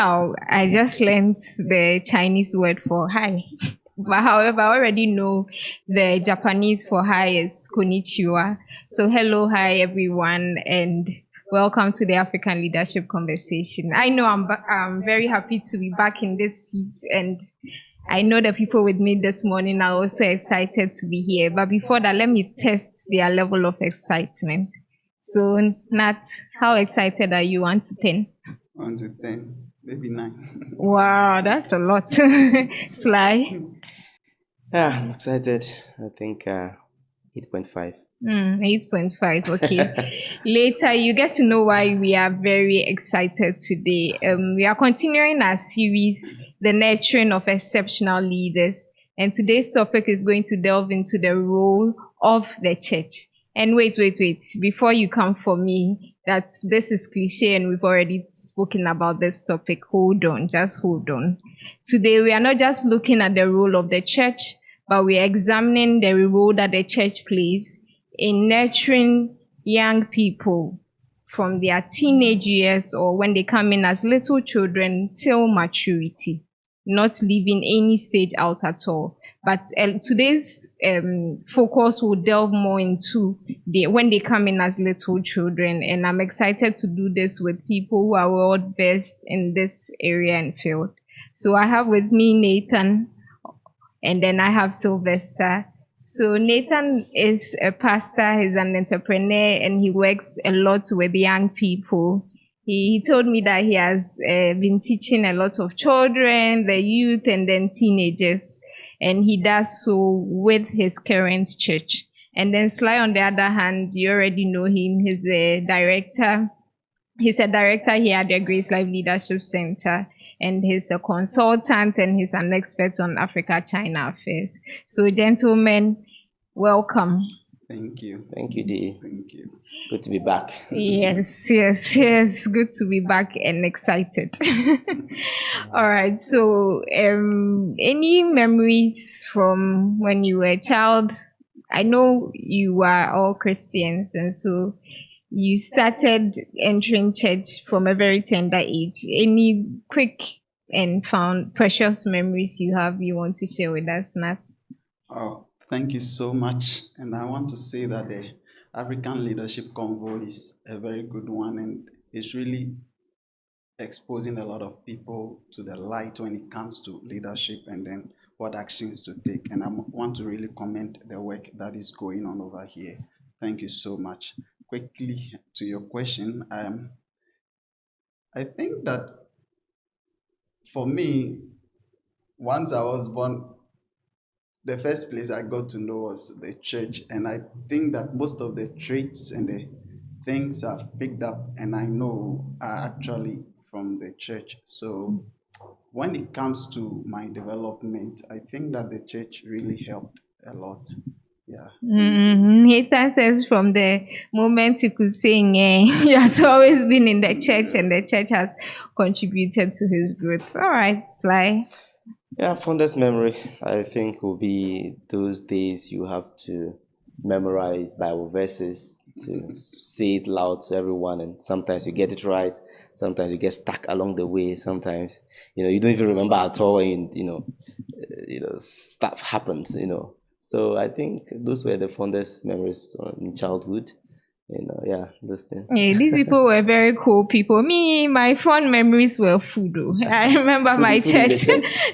wow, I just learned the Chinese word for hi. But however, I already know the Japanese for hi is konnichiwa. So hello, hi everyone, and welcome to the African Leadership Conversation. I know I'm very happy to be back in this seat, and I know the people with me this morning are also excited to be here. But before that, let me test their level of excitement. So, Nat, how excited are you? 1 to 10? 1 to 10, maybe 9. Wow, that's a lot. Sly? Yeah, I'm excited. I think 8.5. 8.5. Okay. Later, you get to know why we are very excited today. We are continuing our series, The Nurturing of Exceptional Leaders. And today's topic is going to delve into the role of the church. And wait. Before you come for me, that this is cliche and we've already spoken about this topic. Just hold on. Today, we are not just looking at the role of the church, but we're examining the role that the church plays in nurturing young people from their teenage years or when they come in as little children till maturity, not leaving any stage out at all. But today's focus will delve more into when they come in as little children. And I'm excited to do this with people who are world best in this area and field. So I have with me Nathan, and then I have Sylvester. So Nathan is a pastor, he's an entrepreneur, and he works a lot with young people. He told me that he has been teaching a lot of children, the youth, and then teenagers. And he does so with his current church. And then Sly, on the other hand, you already know him. He's the director. He's a director here at the Grace Life Leadership Center, and he's a consultant, and he's an expert on Africa-China affairs. So, gentlemen, welcome. Thank you. Thank you, Dee. Thank you. Good to be back. Yes. Good to be back and excited. All right. So, any memories from when you were a child? I know you are all Christians, and so you started entering church from a very tender age. Any quick and found precious memories you want to share with us, Nat? Oh, thank you so much. And I want to say that the African Leadership Convo is a very good one, and it's really exposing a lot of people to the light when it comes to leadership and then what actions to take. And I want to really commend the work that is going on over here. Thank you so much. Quickly to your question, I think that for me, once I was born, the first place I got to know was the church, and I think that most of the traits and the things I've picked up and I know are actually from the church. So when it comes to my development, I think that the church really helped a lot. Yeah. Nathan says from the moment you could sing, he has always been in the church, and the church has contributed to his growth. All right, Sly. Yeah, fondest memory, I think, will be those days you have to memorize Bible verses to say it loud to everyone, and sometimes you get it right, sometimes you get stuck along the way, sometimes you don't even remember at all, and stuff happens. So I think those were the fondest memories in childhood. Those things. Yeah, these people were very cool people. Me, my fond memories were food. I remember my church.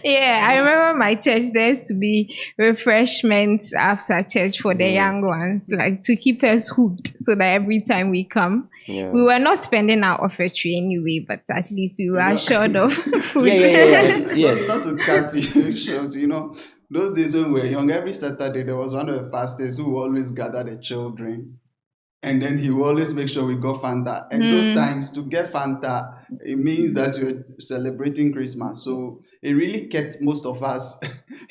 Yeah, I remember my church. There used to be refreshments after church for the young ones, like to keep us hooked, so that every time we come, we were not spending our offertory anyway, but at least we were assured of food. Not to cut you short, those days when we were young, every Saturday there was one of the pastors who always gathered the children. And then he will always make sure we got Fanta. And those times to get Fanta, it means that you're celebrating Christmas. So it really kept most of us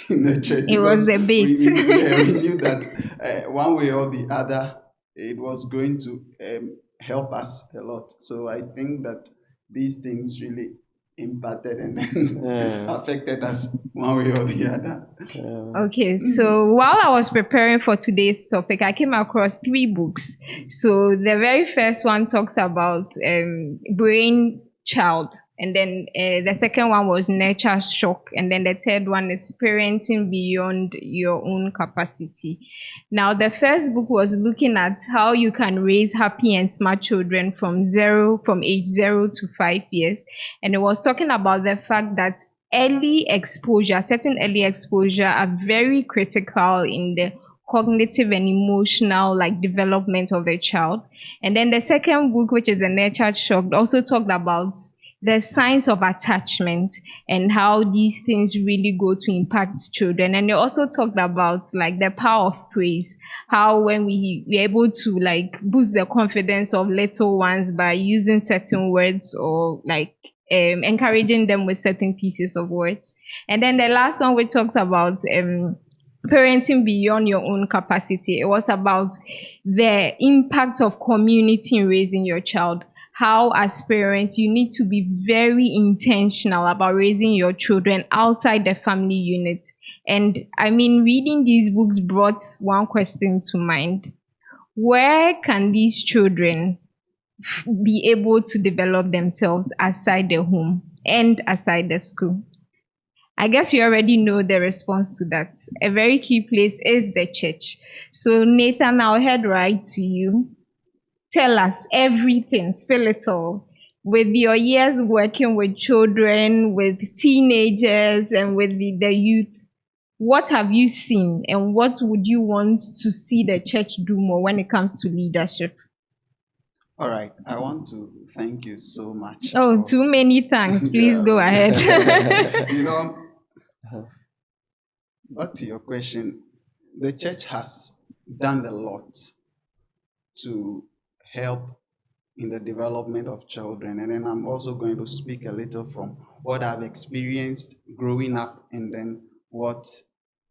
in the church. It was a bit. We knew that one way or the other, it was going to help us a lot. So I think that these things really impacted and affected us one way or the other. Okay, so while I was preparing for today's topic, I came across 3 books. So the very first one talks about brain child. And then the second one was nurture shock. And then the third one is parenting beyond your own capacity. Now, the first book was looking at how you can raise happy and smart children from age 0 to 5 years. And it was talking about the fact that certain early exposure are very critical in the cognitive and emotional like development of a child. And then the second book, which is the nurtured shock, also talked about the signs of attachment and how these things really go to impact children. And they also talked about like the power of praise, how when we're able to like boost the confidence of little ones by using certain words or like encouraging them with certain pieces of words. And then the last one, we talks about parenting beyond your own capacity. It was about the impact of community in raising your child. How, as parents, you need to be very intentional about raising your children outside the family unit. And I mean, reading these books brought one question to mind: where can these children be able to develop themselves aside the home and aside the school? I guess you already know the response to that. A very key place is the church. So, Nathan, I'll head right to you. Tell us everything, spill it all. With your years working with children, with teenagers, and with the youth, what have you seen and what would you want to see the church do more when it comes to leadership? All right, I want to thank you so much. Oh, too many thanks. Please Yeah. go ahead. You know, back to your question, the church has done a lot to help in the development of children. And then I'm also going to speak a little from what I've experienced growing up and then what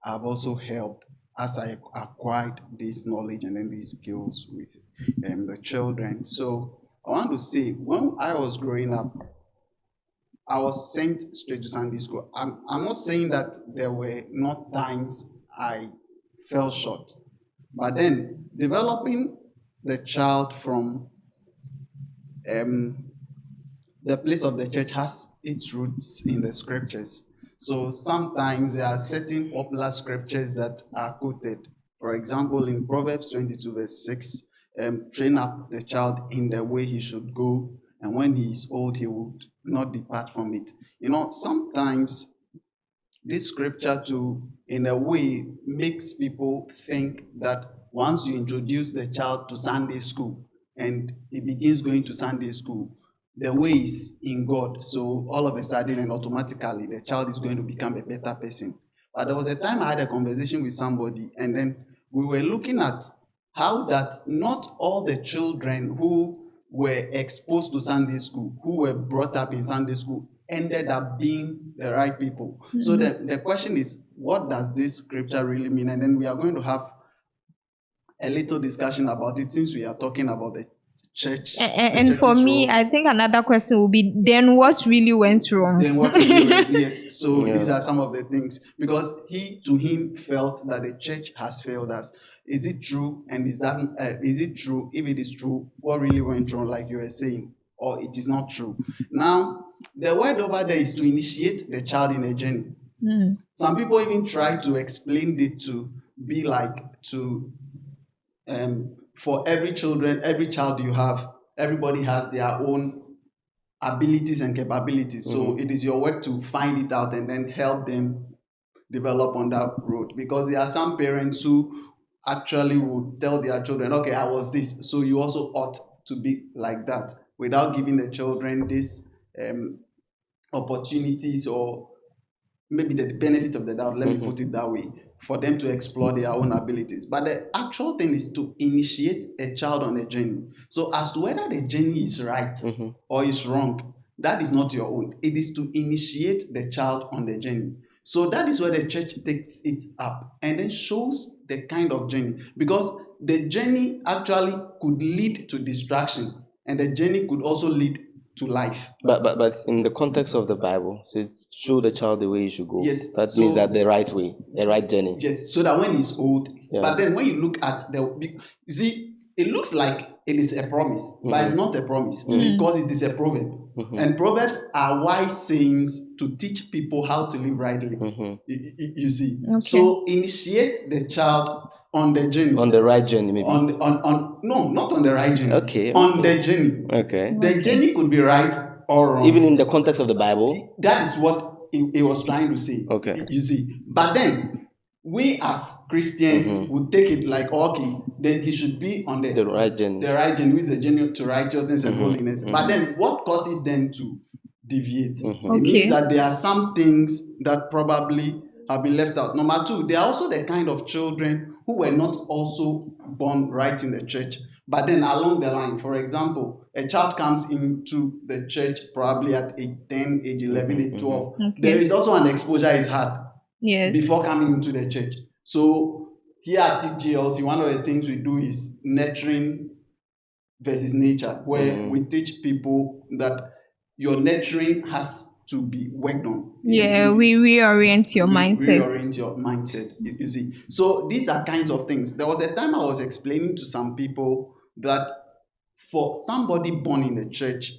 I've also helped as I acquired this knowledge and then these skills with the children. So I want to say, when I was growing up, I was sent straight to Sunday school. I'm not saying that there were not times I fell short, but then developing the child from the place of the church has its roots in the scriptures. So sometimes there are certain popular scriptures that are quoted. For example, in Proverbs 22, verse 6, train up the child in the way he should go, and when he is old, he would not depart from it. You know, sometimes this scripture too, in a way, makes people think that once you introduce the child to Sunday school and he begins going to Sunday school, the way is in God. So all of a sudden and automatically, the child is going to become a better person. But there was a time I had a conversation with somebody, and then we were looking at how that not all the children who were exposed to Sunday school, who were brought up in Sunday school, ended up being the right people. Mm-hmm. So the question is, what does this scripture really mean? And then we are going to have a little discussion about it, since we are talking about the church. And for me, role. I think another question will be, then what really went wrong? Then what really went, yes. So these are some of the things, because him felt that the church has failed us. Is it true? And is it true? If it is true, what really went wrong, like you were saying, or it is not true? Now, the word over there is to initiate the child in a journey. Some people even try to explain it to be like for every child you have, everybody has their own abilities and capabilities. So it is your work to find it out and then help them develop on that road. Because there are some parents who actually would tell their children, okay, I was this, so you also ought to be like that, without giving the children these opportunities, or maybe the benefit of the doubt, let me put it that way, for them to explore their own abilities. But the actual thing is to initiate a child on a journey. So as to whether the journey is right or is wrong, that is not your own. It is to initiate the child on the journey. So that is where the church takes it up and then shows the kind of journey. Because the journey actually could lead to distraction, and the journey could also lead to life. But in the context of the Bible, it says, show the child the way he should go. Yes. That means that the right way, the right journey. Yes, so that when he's old. Yeah. But then when you look at you see, it looks like it is a promise, but it's not a promise because it is a proverb. And proverbs are wise sayings to teach people how to live rightly. You see. Okay. So initiate the child on the journey. On the right journey, maybe. No, not on the right journey. Okay. On the journey. Okay. The journey could be right or wrong. Even in the context of the Bible. That is what it was trying to say. Okay. You see. But then we as Christians would take it like, okay, then he should be on the right journey. The right journey, which is the journey to righteousness and holiness. But then what causes them to deviate? It means that there are some things that probably have been left out. Number two, they are also the kind of children who were not also born right in the church. But then along the line, for example, a child comes into the church probably at age 10, age 11, age 12. There is also an exposure he's had before coming into the church. So here at TGLC, one of the things we do is nurturing versus nature, where we teach people that your nurturing has to be worked on. Yeah, we reorient your mindset. Reorient your mindset, you see. So these are kinds of things. There was a time I was explaining to some people that for somebody born in the church,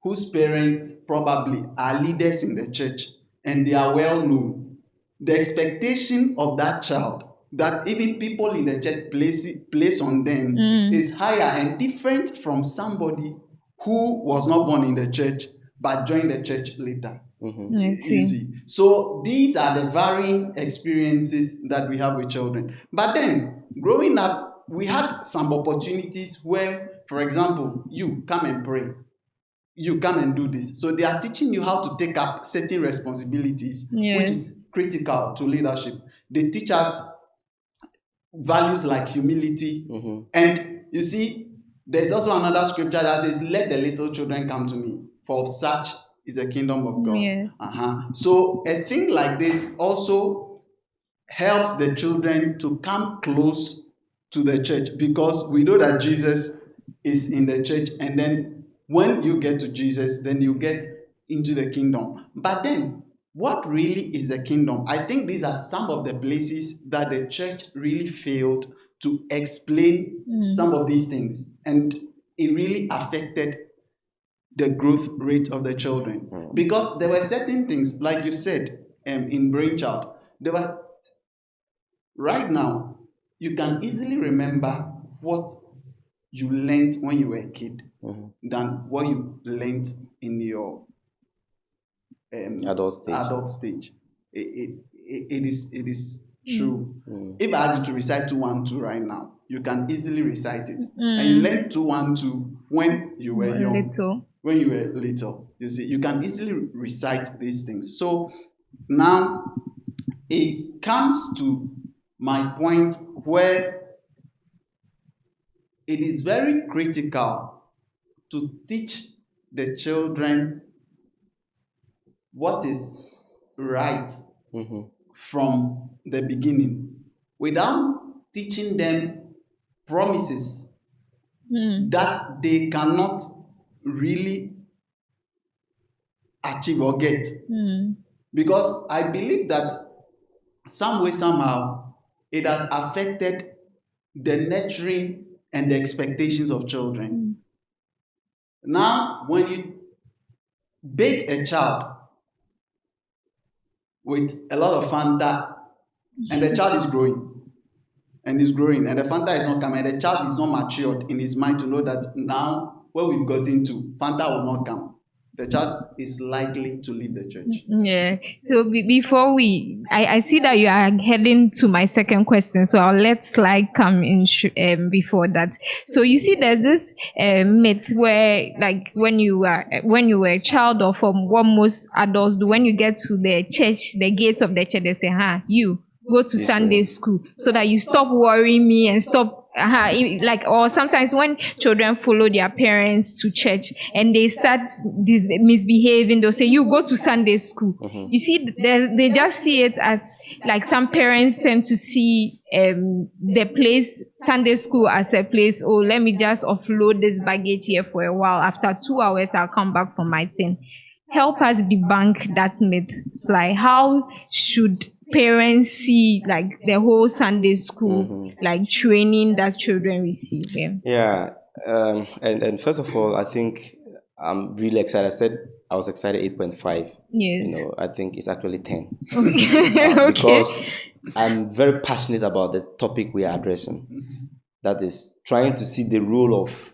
whose parents probably are leaders in the church, and they are well known, the expectation of that child that even people in the church place on them is higher and different from somebody who was not born in the church but joined the church later. You see. So these are the varying experiences that we have with children. But then, growing up, we had some opportunities where, for example, you come and pray. You come and do this. So they are teaching you how to take up certain responsibilities, which is critical to leadership. They teach us values like humility. And you see, there's also another scripture that says, let the little children come to me, for of such is the kingdom of God. So a thing like this also helps the children to come close to the church, because we know that Jesus is in the church, and then when you get to Jesus, then you get into the kingdom. But then, what really is the kingdom? I think these are some of the places that the church really failed to explain some of these things. And it really affected the growth rate of the children. Because there were certain things, like you said, in Brainchild, there were, right now, you can easily remember what you learned when you were a kid than what you learned in your adult stage. It is true. If I had you to recite 212 right now, you can easily recite it. And you learned 212 when you were young. When you were little. You see, you can easily recite these things. So now it comes to my point where it is very critical to teach the children what is right from the beginning, without teaching them promises that they cannot really achieve or get. Because I believe that some way, somehow, it has affected the nurturing and the expectations of children. Now, when you bait a child with a lot of Fanta, and the child is growing, and the Fanta is not coming, and the child is not matured in his mind to know that now, where we've got into, Fanta will not come, the child is likely to leave the church. Yeah. So before I see that you are heading to my second question, so I'll let Sly come in before that. So you see, there's this myth where, like, when you were a child, or from what most adults do, when you get to the church, the gates of the church, they say, you go to Sunday school, so that you stop worrying me and stop. Or sometimes when children follow their parents to church and they start misbehaving, they'll say, you go to Sunday school. You see, they just see it as, like, some parents tend to see the place, Sunday school, as a place, oh, let me just offload this baggage here for a while. After 2 hours, I'll come back for my thing. Help us debunk that myth, Sly. How should parents see like the whole Sunday school like training that children receive. Yeah. Yeah, and first of all, I think I'm really excited. I said I was excited 8.5. Yes. I think it's actually 10 Okay. Okay. because I'm very passionate about the topic we are addressing. That is trying to see the role of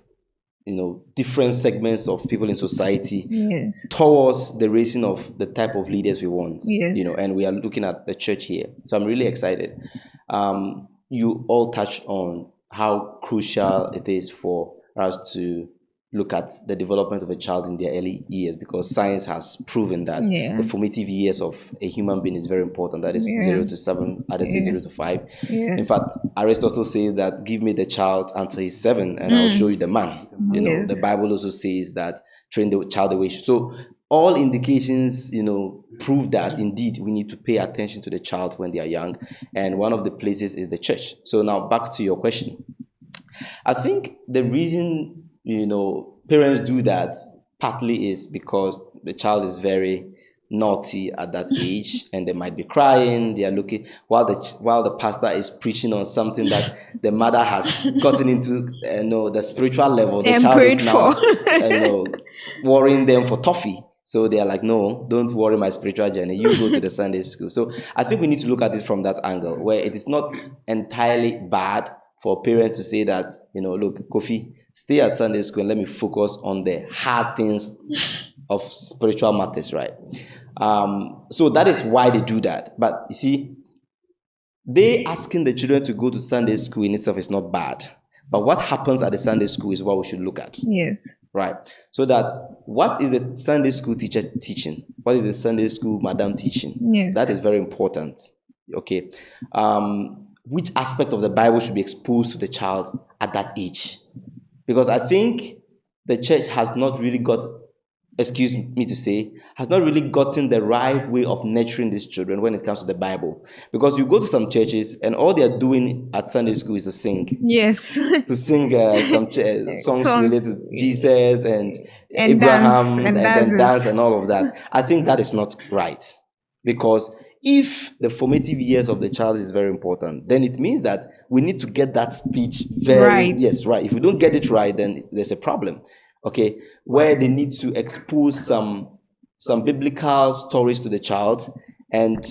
different segments of people in society Yes. towards the raising of the type of leaders we want. Yes. And we are looking at the church here, so I'm really excited. You all touched on how crucial it is for us to look at the development of a child in their early years, because science has proven that Yeah. the formative years of a human being is very important. That is Yeah. 0 to 7, others say 0 to 5. Yeah. In fact, Aristotle says that give me the child until he's 7 and I'll show you the man. Yes. The Bible also says that train the child the way. So all indications, prove that indeed we need to pay attention to the child when they are young. And one of the places is the church. So now back to your question. I think the reason, parents do that partly is because the child is very naughty at that age, and they might be crying. They are looking while the pastor is preaching on something that the mother has gotten into, the spiritual level. The child is now, worrying them for toffee. So they are like, no, don't worry my spiritual journey. You go to the Sunday school. So I think we need to look at it from that angle, where it is not entirely bad for parents to say that, look, Kofi, stay at Sunday school and let me focus on the hard things of spiritual matters, right? So that is why they do that. But you see, they asking the children to go to Sunday school in itself is not bad. But what happens at the Sunday school is what we should look at. Yes. Right. So that what is the Sunday school teacher teaching? What is the Sunday school madam teaching? Yes. That is very important. Okay. Which aspect of the Bible should be exposed to the child at that age? Because I think the church has not really has not really gotten the right way of nurturing these children when it comes to the Bible. Because you go to some churches and all they are doing at Sunday school is to sing. Yes. To sing some songs related to Jesus and Abraham dance, then dance and all of that. I think that is not right. Because if the formative years of the child is very important, then it means that we need to get that speech right. Yes, right. If we don't get it right, then there's a problem. Okay, where they need to expose some biblical stories to the child, and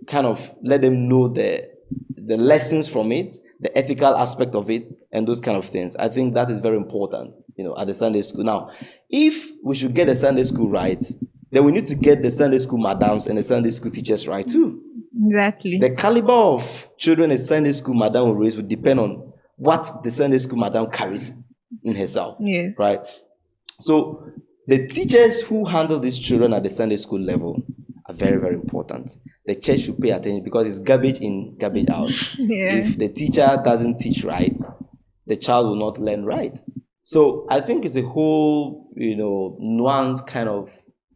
kind of let them know the lessons from it, the ethical aspect of it, and those kind of things. I think that is very important, at the Sunday school. Now, if we should get the Sunday school right, then we need to get the Sunday school madams and the Sunday school teachers right too. Exactly. The caliber of children a Sunday school madam will raise would depend on what the Sunday school madam carries in herself. Yes. Right? So the teachers who handle these children at the Sunday school level are very, very important. The church should pay attention, because it's garbage in, garbage out. Yeah. If the teacher doesn't teach right, the child will not learn right. So I think it's a whole, nuanced kind of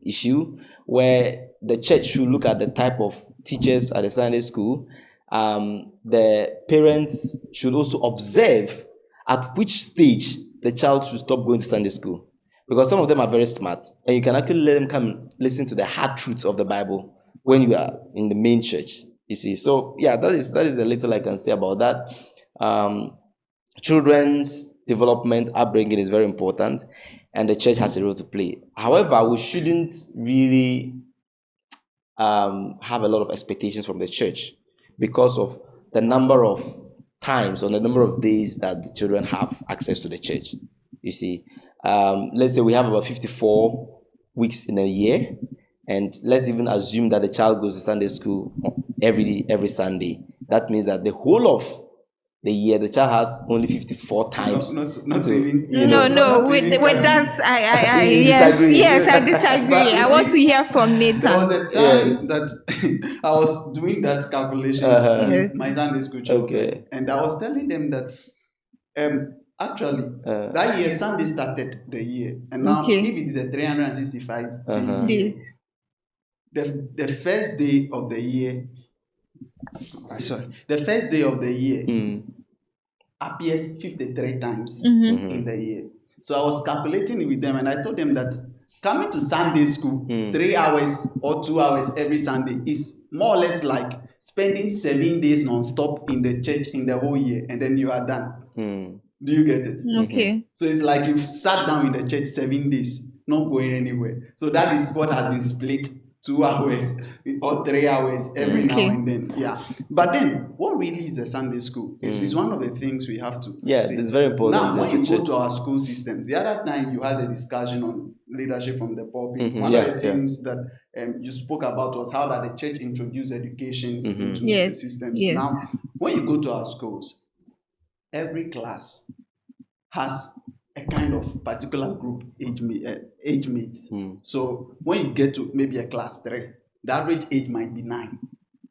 issue where the church should look at the type of teachers at the Sunday school. The parents should also observe at which stage the child should stop going to Sunday school, because some of them are very smart, and you can actually let them come listen to the hard truths of the Bible when you are in the main church. You see, so yeah, that is the little I can say about that. Children's development, upbringing is very important, and the church has a role to play. However, we shouldn't really have a lot of expectations from the church because of the number of times or the number of days that the children have access to the church. You see, let's say we have about 54 weeks in a year, and let's even assume that the child goes to Sunday school every Sunday. That means that the whole of the year the child has only 54 times. Not even. With that, yes, I disagree. I want to hear from Nathan. There was a time that I was doing that calculation with my Sunday school children, and I was telling them that actually that year Sunday started the year, and now if it is a 365 day year, the first day of the year, the first day of the year appears 53 times in the year. So I was calculating it with them, and I told them that Coming to Sunday school, 3 hours or 2 hours every Sunday is more or less like spending 7 days non-stop in the church in the whole year, and then you are done. Do you get it? Okay. So it's like you've sat down in the church 7 days, not going anywhere. So that is what has been split 2 hours or 3 hours every now and then. Yeah. But then, what really is the Sunday school? Is one of the things we have to see. It's very important. Now, when you go to our school systems, the other time you had a discussion on leadership from the pulpit. One of the things that you spoke about was how that the church introduced education into the systems. Yes. Now, when you go to our schools, every class has a kind of particular group age mates. So when you get to maybe a class 3, the average age might be 9.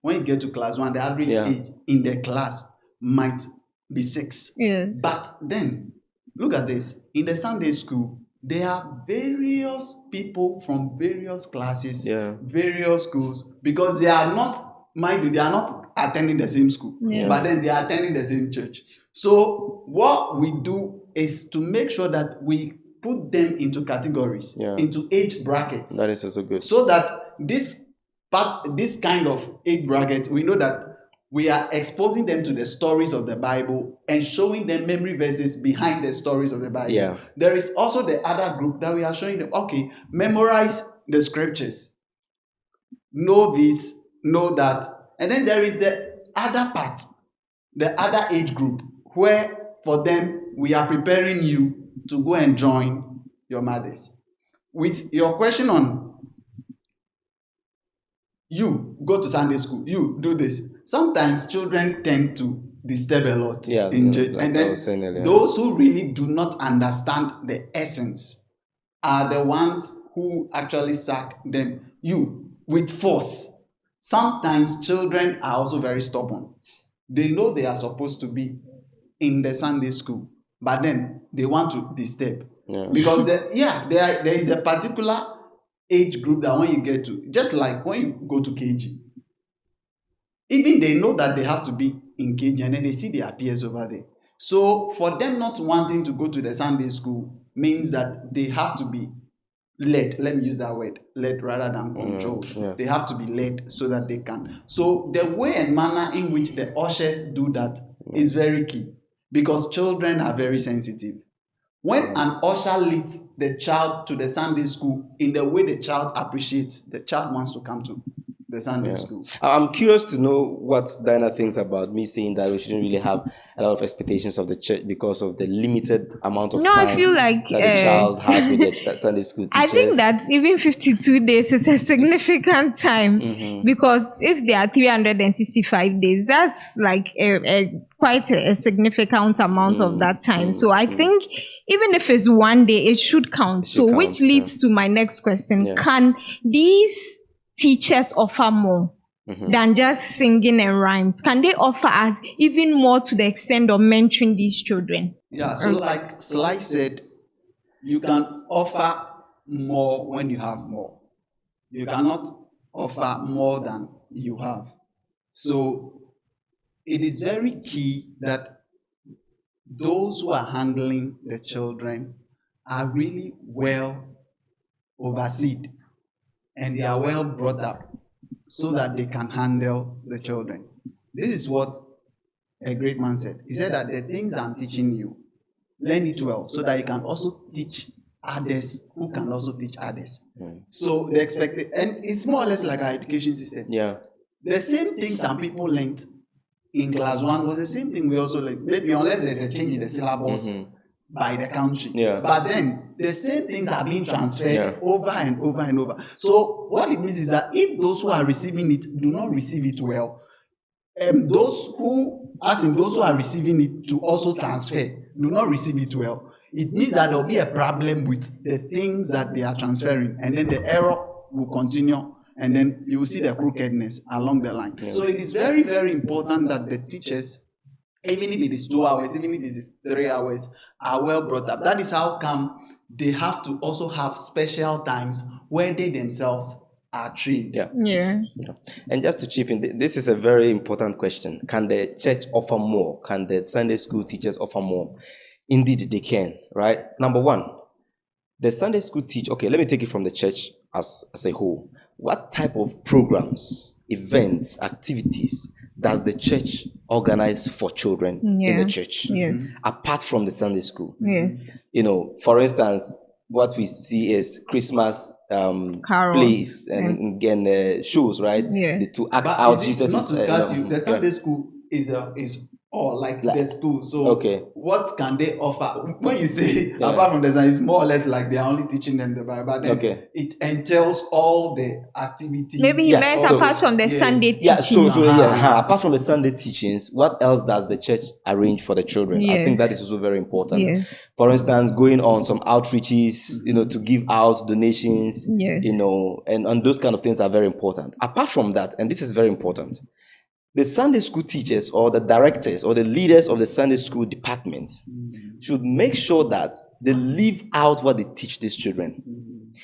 When you get to class 1, the average age in the class might be 6. Yes. But then look at this. In the Sunday school, there are various people from various classes, various schools, because they are not, mind you, they are not attending the same school, but then they are attending the same church. So what we do is to make sure that we put them into categories, into age brackets. That is also good. So that this kind of age bracket, we know that we are exposing them to the stories of the Bible and showing them memory verses behind the stories of the Bible. Yeah. There is also the other group that we are showing them, okay, memorize the scriptures. Know this, know that. And then there is the other part, the other age group, where for them, we are preparing you to go and join your mothers. With your question on, you go to Sunday school, you do this. Sometimes children tend to disturb a lot in church. Like and then those who really do not understand the essence are the ones who actually sack them, you, with force. Sometimes children are also very stubborn. They know they are supposed to be in the Sunday school, but then they want to disturb. Because there is a particular age group that when you get to, just like when you go to KG, even they know that they have to be in KG, and then they see their peers over there. So for them not wanting to go to the Sunday school means that they have to be led. Let me use that word, led rather than controlled. They have to be led so that they can. So the way and manner in which the ushers do that is very key, because children are very sensitive. When an usher leads the child to the Sunday school in the way the child appreciates, the child wants to come to the Sunday school. I'm curious to know what Diana thinks about me saying that we shouldn't really have a lot of expectations of the church because of the limited amount of time I feel like that the child has with the Sunday school teachers. I think that even 52 days is a significant time, because if there are 365 days, that's like quite a significant amount of that time. So I think even if it's one day, it should count. Which leads to my next question. Can these teachers offer more than just singing and rhymes? Can they offer us even more to the extent of mentoring these children? Yeah, so like Sly said, you can offer more when you have more. You cannot offer more than you have. So it is very key that those who are handling the children are really well overseen and they are well brought up so that they can handle the children. This is what a great man said. He said that the things I'm teaching you, learn it well so that you can also teach others who can also teach others. So the expected, and it's more or less like our education system. The same thing some people learned in class 1 was the same thing we also learned. Maybe unless there's a change in the syllabus by the country. But then the same things are being transferred over and over and over. So what it means is that if those who are receiving it do not receive it well, those who are receiving it to also transfer do not receive it well, it means that there will be a problem with the things that they are transferring, and then the error will continue, and then you will see the crookedness along the line. So it is very, very important that the teachers, even if it is 2 hours, even if it is 3 hours, are well brought up. That is how come they have to also have special times where they themselves are trained. And just to chip in, this is a very important question. Can the church offer more? Can the Sunday school teachers offer more? Indeed, they can, right? Number one, The Sunday school teach, okay, let me take it from the church as a whole. What type of programs, events, activities does the church organize for children in the Yeah. church Yes. apart from the Sunday school? Yes. For instance, what we see is Christmas Carols plays and shows, right? Yeah. To act But out is it Jesus not is to cut you? The yeah. Sunday school is all like the school. So Okay. what can they offer? When you say Yeah. apart from the Sunday, it's more or less like they are only teaching them the Bible. But then Okay. it entails all the activities. Maybe he Yeah, meant so- apart from the Sunday Yeah, teachings. apart from the Sunday teachings, what else does the church arrange for the children? I think Yes. that is also very important. Yes. For instance, going on some outreaches, to give out donations, Yes. and those kind of things are very important. Apart from that, and this is very important, the Sunday school teachers or the directors or the leaders of the Sunday school departments should make sure that they live out what they teach these children.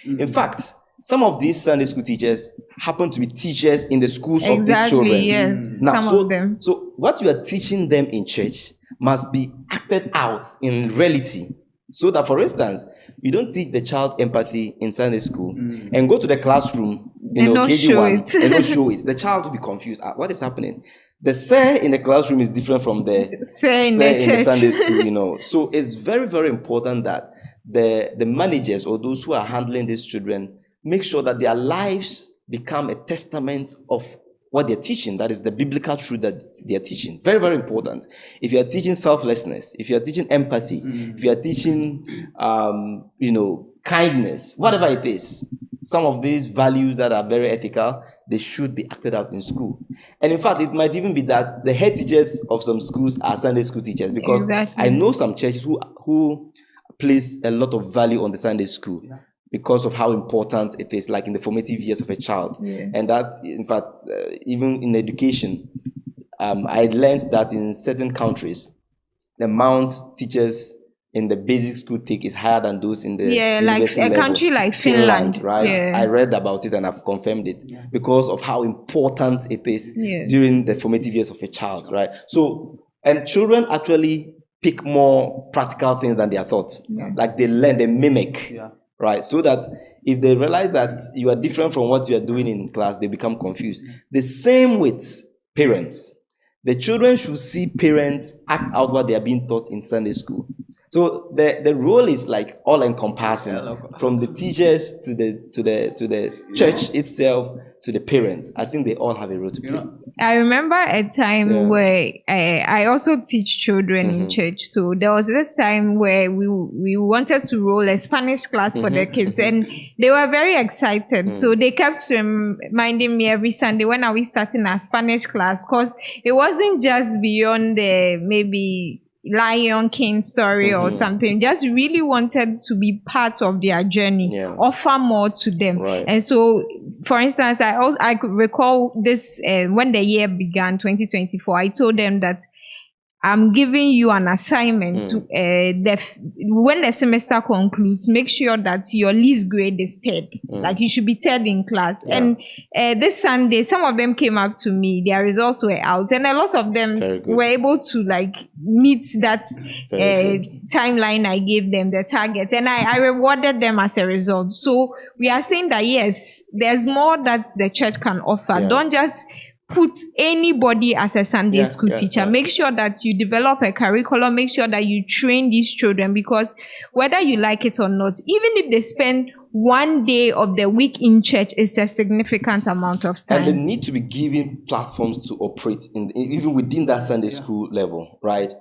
In fact, some of these Sunday school teachers happen to be teachers in the schools of these children. Yes. Now, Some of them. So what you are teaching them in church must be acted out in reality. So that, for instance, you don't teach the child empathy in Sunday school and go to the classroom, And not show KG1, it. and not show it. The child will be confused. What is happening? The sir in the classroom is different from the Sir in the church. Sunday school, So it's very, very important that the managers or those who are handling these children make sure that their lives become a testament of what they're teaching. That is the biblical truth that they're teaching. Very, very important. If you are teaching selflessness, if you are teaching empathy, if you are teaching, kindness, whatever it is, some of these values that are very ethical, they should be acted out in school. And in fact, it might even be that the head teachers of some schools are Sunday school teachers, because Exactly. I know some churches who place a lot of value on the Sunday school. Because of how important it is, like in the formative years of a child. Yeah. And that's, in fact, even in education, I learned that in certain countries, the amount teachers in the basic school take is higher than those in the like university a level. country like Finland, right? yeah. I read about it and I've confirmed it because of how important it is Yeah. during the formative years of a child, right? So, and children actually pick more practical things than they are taught. Like they learn, they mimic. Right, so that if they realize that you are different from what you are doing in class, they become confused. The same with parents. The children should see parents act out what they are being taught in Sunday school. So the role is like all encompassing, from the teachers to the church itself to the parents. I think they all have a role to play. I remember a time where I also teach children in church. So there was this time where we wanted to roll a Spanish class for the kids, and they were very excited. So they kept reminding me every Sunday, when are we starting our Spanish class? Because it wasn't just beyond the maybe Lion King story or something. Just really wanted to be part of their journey, offer more to them. Right. And so, for instance, I could recall this when the year began, 2024. I told them that I'm giving you an assignment. When the semester concludes, make sure that your least grade is third. Like you should be third in class. And this Sunday, some of them came up to me. Their results were out, and a lot of them were able to like meet that timeline I gave them, the target, and I rewarded them as a result. So we are saying that yes, there's more that the church can offer. Don't just put anybody as a Sunday school teacher. Make sure that you develop a curriculum. Make sure that you train these children, because whether you like it or not, even if they spend one day of the week in church, it's a significant amount of time. And they need to be given platforms to operate even within that Sunday school level, right?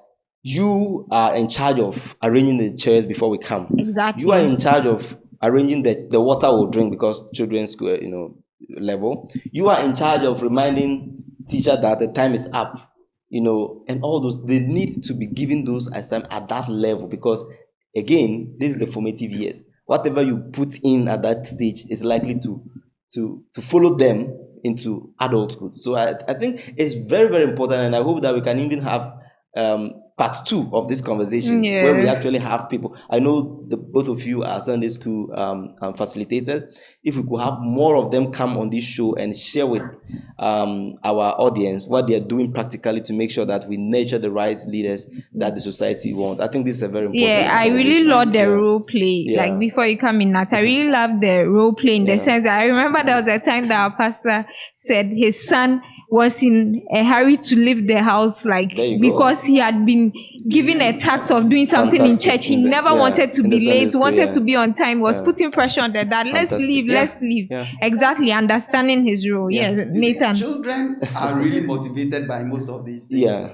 You are in charge of arranging the chairs before we come. Exactly. You are in charge of arranging the water we'll drink, because children's school, level. You are in charge of reminding teacher that the time is up, and all those. They need to be given those assignments at that level, because again, this is the formative years. Whatever you put in at that stage is likely to follow them into adulthood. So I think it's very, very important, and I hope that we can even have part two of this conversation where we actually have people. I know the both of you are Sunday school facilitated. If we could have more of them come on this show and share with our audience what they are doing practically to make sure that we nurture the right leaders that the society wants. I think this is a very important I really love the role play. Yeah. Like before you come in, Nat, I really love the role play in the sense that I remember there was a time that our pastor said his son was in a hurry to leave the house, like because he had been given a task of doing something in church. He never wanted to be late, wanted to be on time, was putting pressure on the dad. Let's leave. Exactly, understanding his role. Nathan. Children are really motivated by most of these things.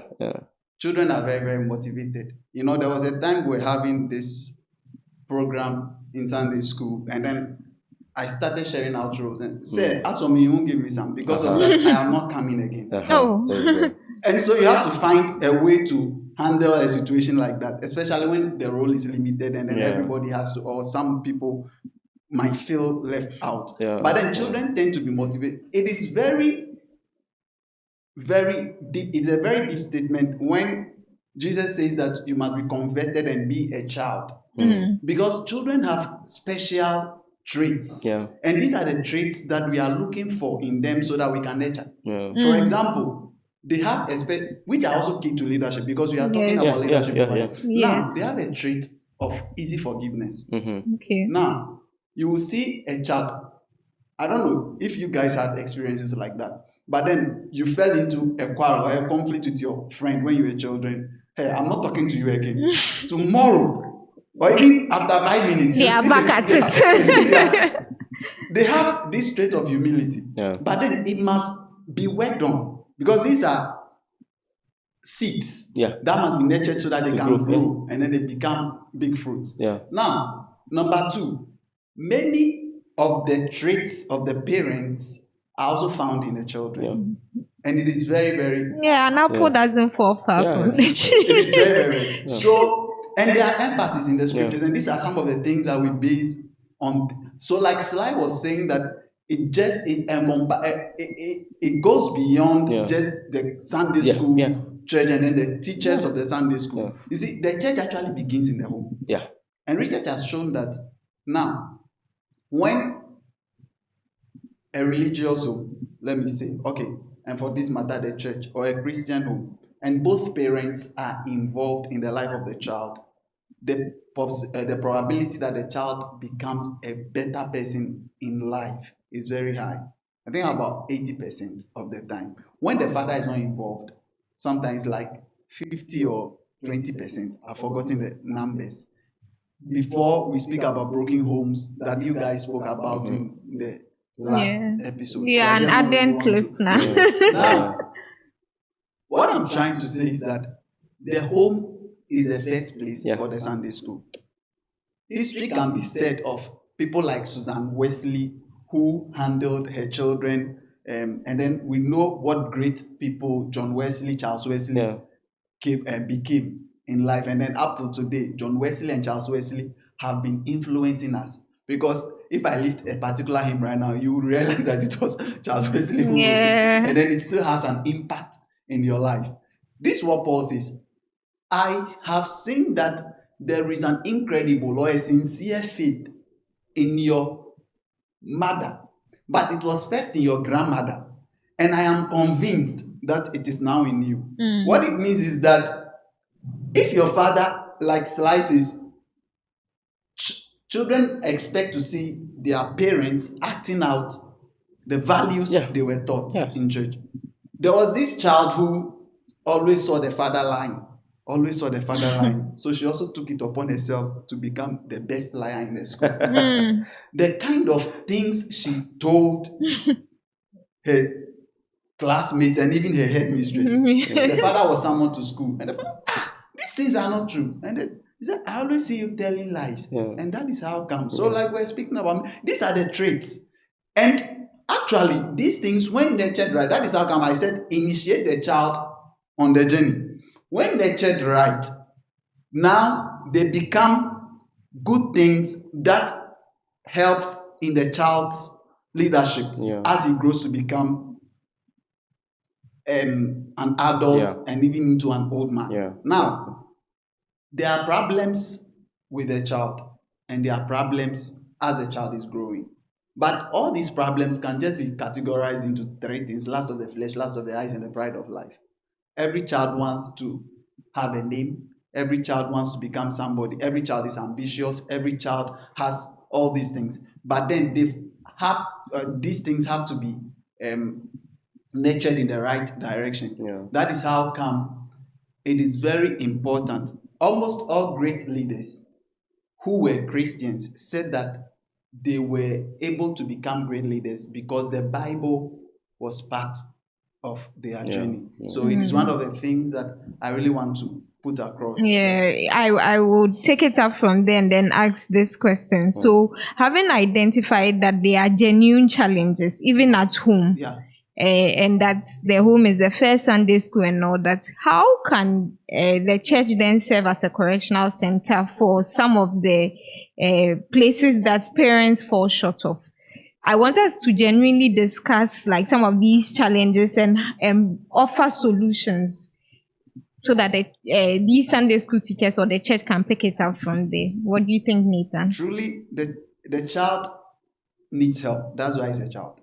Children are very, very motivated. You know, there was a time we were having this program in Sunday school, and then I started sharing out roles and said, as for me, you won't give me some. Because of that, I am not coming again. And so you have to find a way to handle a situation like that, especially when the role is limited and then everybody has to, or some people might feel left out. But then children tend to be motivated. It is very, very deep. It's a very deep statement when Jesus says that you must be converted and be a child. Because children have special traits, and these are the traits that we are looking for in them so that we can nurture. For example, they have which are also key to leadership, because we are talking about leadership. Now they have a trait of easy forgiveness. Now you will see a child. I don't know if you guys had experiences like that, but then you fell into a quarrel or a conflict with your friend when you were children. Hey, I'm not talking to you again. Tomorrow, or even after 5 minutes, they are back at it. They have this trait of humility, but then it must be worked on, because these are seeds that must be nurtured so that they can grow and then they become big fruits. Now, number two, many of the traits of the parents are also found in the children. And it is very, very... an apple doesn't fall far from the tree. It is very, very... So, and there are emphasis in the scriptures, and these are some of the things that we base on. So, like Sly was saying, that it goes beyond just the Sunday school church and then the teachers of the Sunday school. You see, the church actually begins in the home. And research has shown that now, when a religious home, let me say, and for this matter, the church or a Christian home, and both parents are involved in the life of the child, the probability that the child becomes a better person in life is very high. I think about 80% of the time. When the father is not involved, sometimes like 50 or 20%. I've forgotten the numbers. Before we speak about broken homes that you guys spoke about in the last episode. Yeah, so an ardent listener. Now, what I'm trying to say is that the home is the first place for the Sunday school. History can be said of people like Susan Wesley, who handled her children, and then we know what great people John Wesley, Charles Wesley became in life. And then up to today, John Wesley and Charles Wesley have been influencing us. Because if I lift a particular hymn right now, you will realize that it was Charles Wesley who wrote it. And then it still has an impact in your life. This is what Paul says. I have seen that there is an incredible or a sincere faith in your mother, but it was first in your grandmother. And I am convinced that it is now in you. What it means is that if your father, like Sly says, children expect to see their parents acting out the values they were taught in church. There was this child who always saw the father line. So she also took it upon herself to become the best liar in the school. The kind of things she told her classmates and even her headmistress. The father was summoned to school. And the father, these things are not true. And he said, I always see you telling lies. And that is how it comes. So like we're speaking about, these are the traits. And actually, these things, when nurtured right, that is how come I said, initiate the child on the journey. When nurtured right, now they become good things that helps in the child's leadership as he grows to become an adult Yeah. and even into an old man. Yeah. Now, there are problems with a child, and there are problems as a child is growing. But all these problems can just be categorized into three things: lust of the flesh, lust of the eyes, and the pride of life. Every child wants to have a name. Every child wants to become somebody. Every child is ambitious. Every child has all these things. But then these things have to be um, nurtured in the right direction. Yeah. That is how come it is very important. Almost all great leaders who were Christians said that they were able to become great leaders because the Bible was part of their Yeah. journey. Yeah. So it is one of the things that I really want to put across. Yeah, I would take it up from there and then ask this question. So, having identified that there are genuine challenges, even at home, Yeah. and that the home is the first Sunday school and all that, how can the church then serve as a correctional center for some of the places that parents fall short of? I want us to genuinely discuss like some of these challenges and offer solutions so that these Sunday school teachers or the church can pick it up from there. What do you think, Nathan? Truly, the child needs help. That's why he's a child.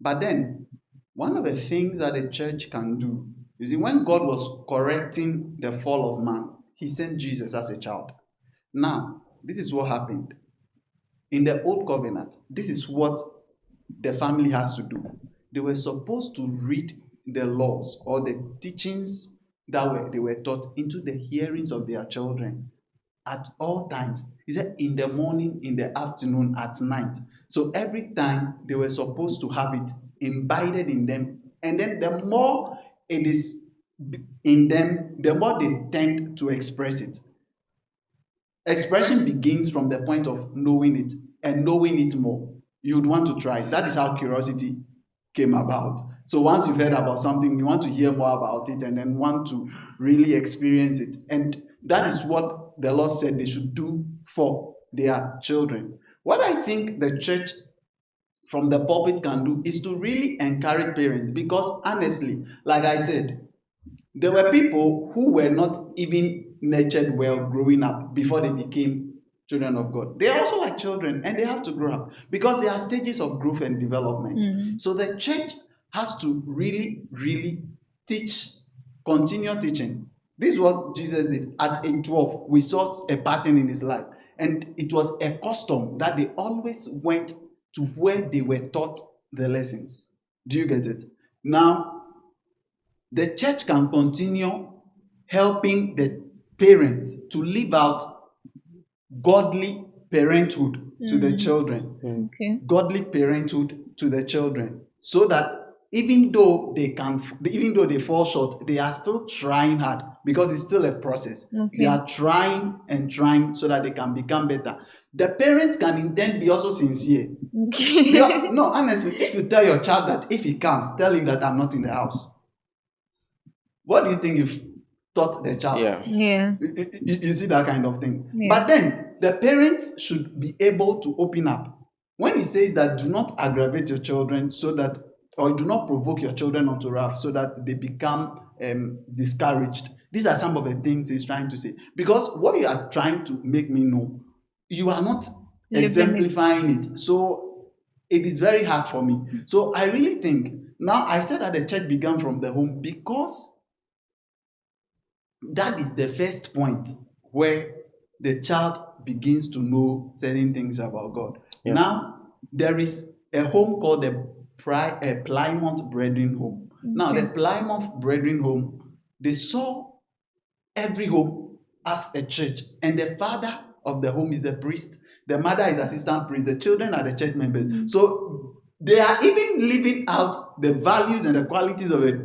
But then, one of the things that the church can do, you see, when God was correcting the fall of man, he sent Jesus as a child. Now, this is what happened. In the old covenant, this is what the family has to do. They were supposed to read the laws or the teachings they were taught into the hearings of their children at all times. He said in the morning, in the afternoon, at night. So every time they were supposed to have it imbibed in them. And then the more it is in them, the more they tend to express it. Expression begins from the point of knowing it and knowing it more. You'd want to try. That is how curiosity came about. So once you've heard about something, you want to hear more about it and then want to really experience it. And that is what the Lord said they should do for their children. What I think the church from the pulpit can do is to really encourage parents, because honestly, like I said, there were people who were not even nurtured well growing up before they became children of God. They are also like children and they have to grow up because there are stages of growth and development. So the church has to really, really teach, continue teaching. This is what Jesus did. At age 12, we saw a pattern in his life. And it was a custom that they always went to where they were taught the lessons. Do you get it? Now, the church can continue helping the parents to live out godly parenthood to the children. Okay. Godly parenthood to the children, so that even though they fall short, they are still trying hard because it's still a process. Okay. They are trying and trying so that they can become better. The parents can indeed be also sincere. No, honestly, if you tell your child that if he comes, tell him that I'm not in the house. What do you think you've taught the child? Yeah. Yeah. You see that kind of thing. Yeah. But then the parents should be able to open up. When he says that do not aggravate your children so that, or do not provoke your children onto wrath so that they become discouraged. These are some of the things he's trying to say. Because what you are trying to make me know, you are not exemplifying it. So it is very hard for me. So I really think, now I said that the church began from the home because that is the first point where the child begins to know certain things about God. Yeah. Now, there is a home called a Plymouth Brethren Home. Now, the Plymouth Brethren Home, they saw every home as a church, and the father of the home is a priest, the mother is assistant priest, the children are the church members. So they are even living out the values and the qualities of it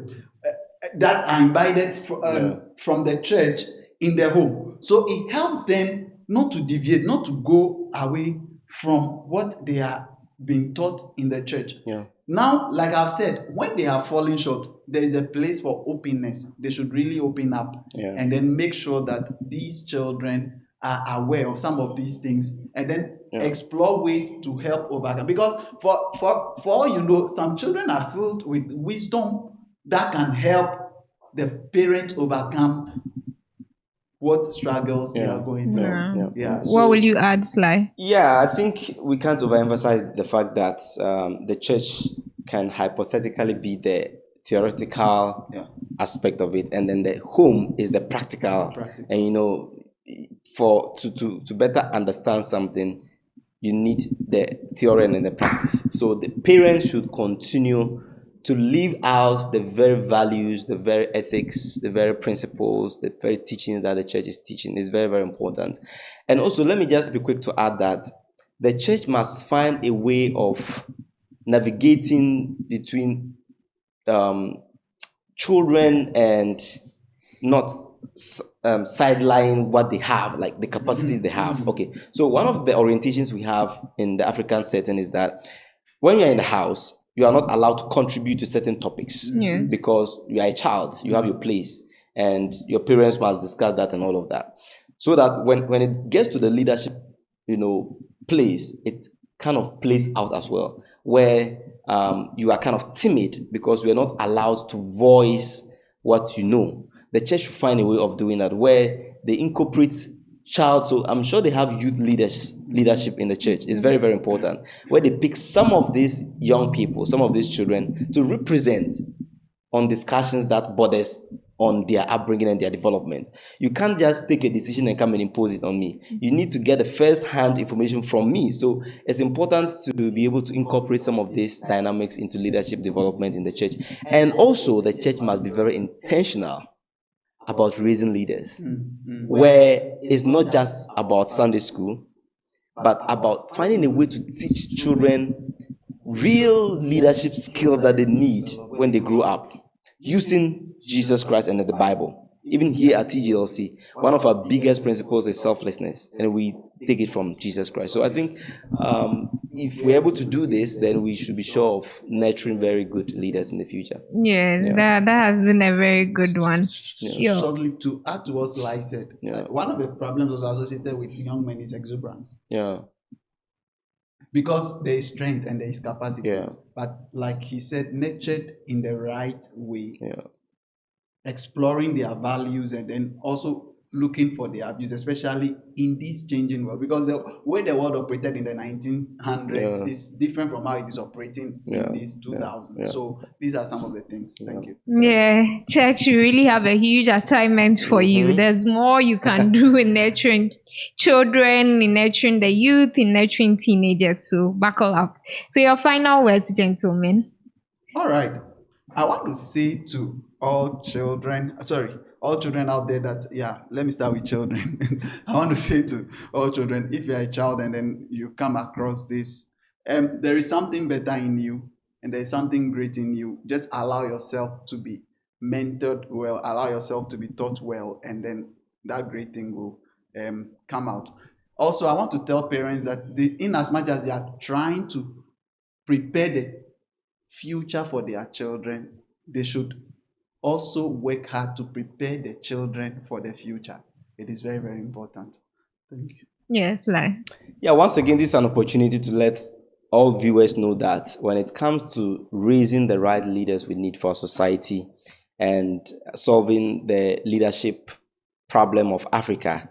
that are imbibed from the church in their home. So it helps them not to deviate, not to go away from what they are being taught in the church. Yeah. Now, like I've said, when they are falling short, there is a place for openness. They should really open up and then make sure that these children are aware of some of these things and then explore ways to help overcome. Because for all you know, some children are filled with wisdom that can help the parent overcome what struggles they are going through. Yeah. What will you add, Sly? Yeah, I think we can't overemphasize the fact that the church can hypothetically be the theoretical aspect of it, and then the home is the practical. And for to better understand something, you need the theory and the practice. So the parents should continue to live out the very values, the very ethics, the very principles, the very teachings that the church is teaching. Is very, very important. And also, let me just be quick to add that the church must find a way of navigating between children and not sideline what they have, like the capacities they have. Okay, so one of the orientations we have in the African setting is that when you're in the house, you are not allowed to contribute to certain topics because you are a child, you have your place, and your parents must discuss that and all of that. So that when it gets to the leadership, place, it kind of plays out as well, where you are kind of timid because you are not allowed to voice what you know. The church should find a way of doing that where they incorporate child. So I'm sure they have youth leadership in the church. It's very, very important, where they pick some of these young people, some of these children to represent on discussions that borders on their upbringing and their development. You can't just take a decision and come and impose it on me. You need to get the first-hand information from me. So it's important to be able to incorporate some of these dynamics into leadership development in the church. And also, the church must be very intentional about raising leaders, where it's not just about Sunday school, but about finding a way to teach children real leadership skills that they need when they grow up, using Jesus Christ and the Bible. Even here at TGLC, one of our biggest principles is selflessness, and we take it from Jesus Christ. So I think if we're able to do this, then we should be sure of nurturing very good leaders in the future. That has been a very good one. Shortly, to add to what Sly said, one of the problems was associated with young men is exuberance. Because there is strength and there is capacity. But like he said, nurtured in the right way. Exploring their values and then also looking for the abuse, especially in this changing world. Because the way the world operated in the 1900s is different from how it is operating in this 2000s. So these are some of the things. Thank you. Church, you really have a huge assignment for you. There's more you can do in nurturing children, in nurturing the youth, in nurturing teenagers. So buckle up. So your final words, gentlemen. All right. I want to say to all children out there that, let me start with children. I want to say to all children, if you're a child and then you come across this, there is something better in you and there is something great in you. Just allow yourself to be mentored well, allow yourself to be taught well, and then that great thing will come out. Also, I want to tell parents that in as much as they are trying to prepare the future for their children, they should also work hard to prepare the children for the future. It is very, very important. Thank you. Yes, Lai. Once again, this is an opportunity to let all viewers know that when it comes to raising the right leaders we need for our society and solving the leadership problem of Africa,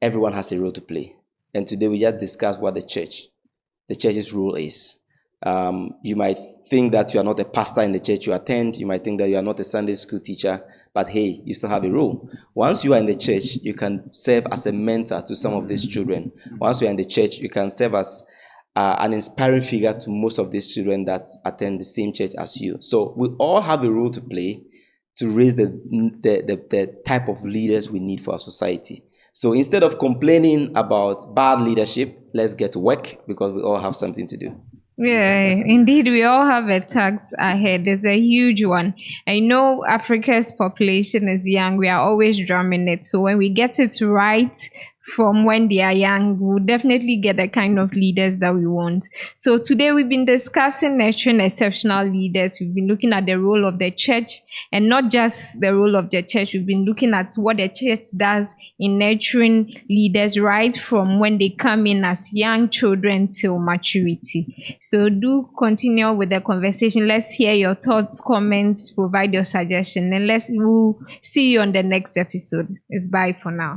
everyone has a role to play. And today we just discussed what the church's role is. You might think that you are not a pastor in the church you attend. You might think that you are not a Sunday school teacher, but hey, you still have a role. Once you are in the church, you can serve as a mentor to some of these children. Once you are in the church, you can serve as an inspiring figure to most of these children that attend the same church as you. So we all have a role to play to raise the type of leaders we need for our society. So instead of complaining about bad leadership, let's get to work because we all have something to do. Indeed, we all have a task ahead. There's a huge one. I know Africa's population is young. We are always drumming it. So when we get it right from when they are young, we'll definitely get the kind of leaders that we want. So today we've been discussing nurturing exceptional leaders. We've been looking at the role of the church, and not just the role of the church. We've been looking at what the church does in nurturing leaders right from when they come in as young children till maturity. So do continue with the conversation. Let's hear your thoughts, comments, provide your suggestion, and we'll see you on the next episode. It's bye for now.